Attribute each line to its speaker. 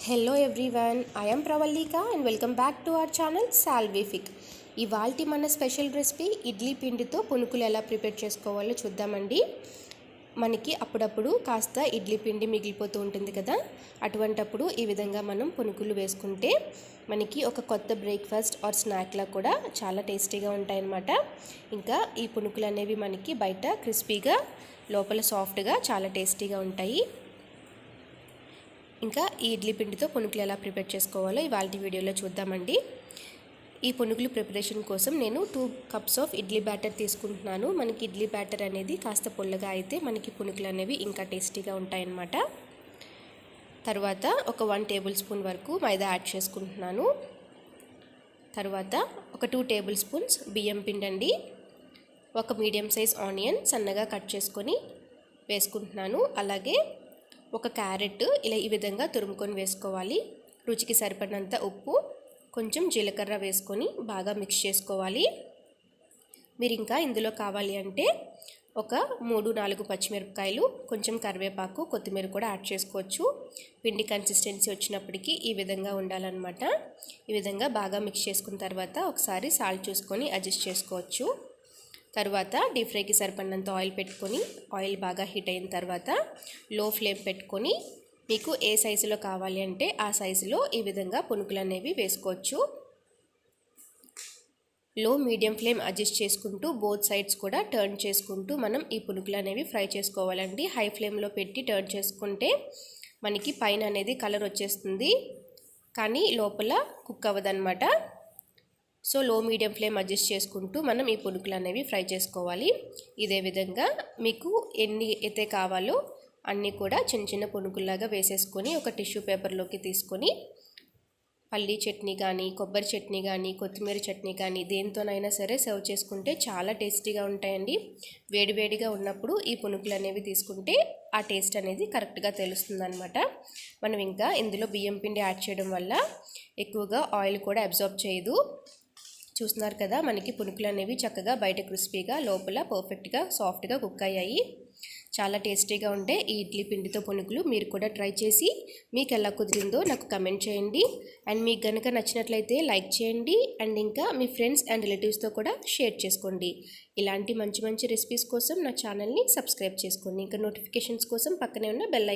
Speaker 1: Hello everyone, I am Pravallika and welcome back to our channel Salvific. ఇవాల్టి మన special recipe idli పిండితో పునుకులు ఎలా prepare చేసుకోవాలో చూద్దామండి. మనకి అప్పుడప్పుడు కాస్త ఇడ్లీ పిండి మిగిలిపోతూ ఉంటుంది కదా, అటువంటప్పుడు ఈ విధంగా మనం పునుకులు వేసుకుంటే మనకి ఒక కొత్త బ్రేక్ఫాస్ట్ ఆర్ స్నాక్లా కూడా చాలా టేస్టీగా ఉంటాయన్నమాట. ఇంకా ఈ పునుకులు అనేవి మనకి బయట క్రిస్పీగా లోపల సాఫ్ట్గా చాలా టేస్టీగా ఉంటాయి. ఇంకా ఈ ఇడ్లీ పిండితో పునుకులు ఎలా ప్రిపేర్ చేసుకోవాలో ఇవాళ వీడియోలో చూద్దామండి. ఈ పునుకులు ప్రిపరేషన్ కోసం నేను 2 కప్స్ ఆఫ్ ఇడ్లీ బ్యాటర్ తీసుకుంటున్నాను. మనకి ఇడ్లీ బ్యాటర్ అనేది కాస్త పుల్లగా అయితే మనకి పునుకులు అనేవి ఇంకా టేస్టీగా ఉంటాయన్నమాట. తర్వాత ఒక 1 టేబుల్ స్పూన్ వరకు మైదా యాడ్ చేసుకుంటున్నాను. తర్వాత ఒక 2 టేబుల్ స్పూన్స్ బియ్యం పిండి అండి. ఒక మీడియం సైజ్ ఆనియన్ సన్నగా కట్ చేసుకొని వేసుకుంటున్నాను. అలాగే ఒక క్యారెట్ ఇలా ఈ విధంగా తురుముకొని వేసుకోవాలి. రుచికి సరిపడినంత ఉప్పు, కొంచెం జీలకర్ర వేసుకొని బాగా మిక్స్ చేసుకోవాలి. మీరు ఇంకా ఇందులో కావాలి అంటే ఒక 3-4 పచ్చిమిరపకాయలు, కొంచెం కరివేపాకు, కొత్తిమీర కూడా యాడ్ చేసుకోవచ్చు. పిండి కన్సిస్టెన్సీ వచ్చినప్పటికీ ఈ విధంగా ఉండాలన్నమాట. ఈ విధంగా బాగా మిక్స్ చేసుకున్న తర్వాత ఒకసారి సాల్ట్ చూసుకొని అడ్జస్ట్ చేసుకోవచ్చు. తర్వాత డీప్ ఫ్రైకి సరిపడినంత ఆయిల్ పెట్టుకొని ఆయిల్ బాగా హీట్ అయిన తర్వాత లో ఫ్లేమ్ పెట్టుకొని మీకు ఏ సైజులో కావాలి అంటే ఆ సైజులో ఈ విధంగా పునుకులు అనేవి వేసుకోవచ్చు. లో మీడియం ఫ్లేమ్ అడ్జస్ట్ చేసుకుంటూ బోత్ సైడ్స్ కూడా టర్న్ చేసుకుంటూ మనం ఈ పునుకులు అనేవి ఫ్రై చేసుకోవాలండి. హై ఫ్లేమ్లో పెట్టి టర్న్ చేసుకుంటే మనకి పైన అనేది కలర్ వచ్చేస్తుంది, కానీ లోపల కుక్ అవ్వదన్నమాట. సో లో మీడియం ఫ్లేమ్ అడ్జస్ట్ చేసుకుంటూ మనం ఈ పునుకులు అనేవి ఫ్రై చేసుకోవాలి. ఇదే విధంగా మీకు ఎన్ని అయితే కావాలో అన్నీ కూడా చిన్న చిన్న పునుకుల్లాగా వేసేసుకొని ఒక టిష్యూ పేపర్లోకి తీసుకొని పల్లీ చట్నీ కానీ, కొబ్బరి చట్నీ కానీ, కొత్తిమీర చట్నీ కానీ దేనితోనైనా సరే సర్వ్ చేసుకుంటే చాలా టేస్టీగా ఉంటాయండి. వేడివేడిగా ఉన్నప్పుడు ఈ పునుకులు అనేవి తీసుకుంటే ఆ టేస్ట్ అనేది కరెక్ట్గా తెలుస్తుందన్నమాట. మనం ఇంకా ఇందులో బియ్యం పిండి యాడ్ చేయడం వల్ల ఎక్కువగా ఆయిల్ కూడా అబ్జార్బ్ చేయదు. చూస్తున్నారు కదా, మనకి పునుకులు అనేవి చక్కగా బయట క్రిస్పీగా లోపల పర్ఫెక్ట్గా సాఫ్ట్గా కుక్ అయ్యాయి. చాలా టేస్టీగా ఉంటే ఈ ఇడ్లీ పిండితో పునుకులు మీరు కూడా ట్రై చేసి మీకు ఎలా కుదిరిందో నాకు కమెంట్ చేయండి. అండ్ మీకు కనుక నచ్చినట్లయితే లైక్ చేయండి. అండ్ ఇంకా మీ ఫ్రెండ్స్ అండ్ రిలేటివ్స్తో కూడా షేర్ చేసుకోండి. ఇలాంటి మంచి మంచి రెసిపీస్ కోసం నా ఛానల్ని సబ్స్క్రైబ్ చేసుకోండి. ఇంకా నోటిఫికేషన్స్ కోసం పక్కనే ఉన్న బెల్ ఐకాన్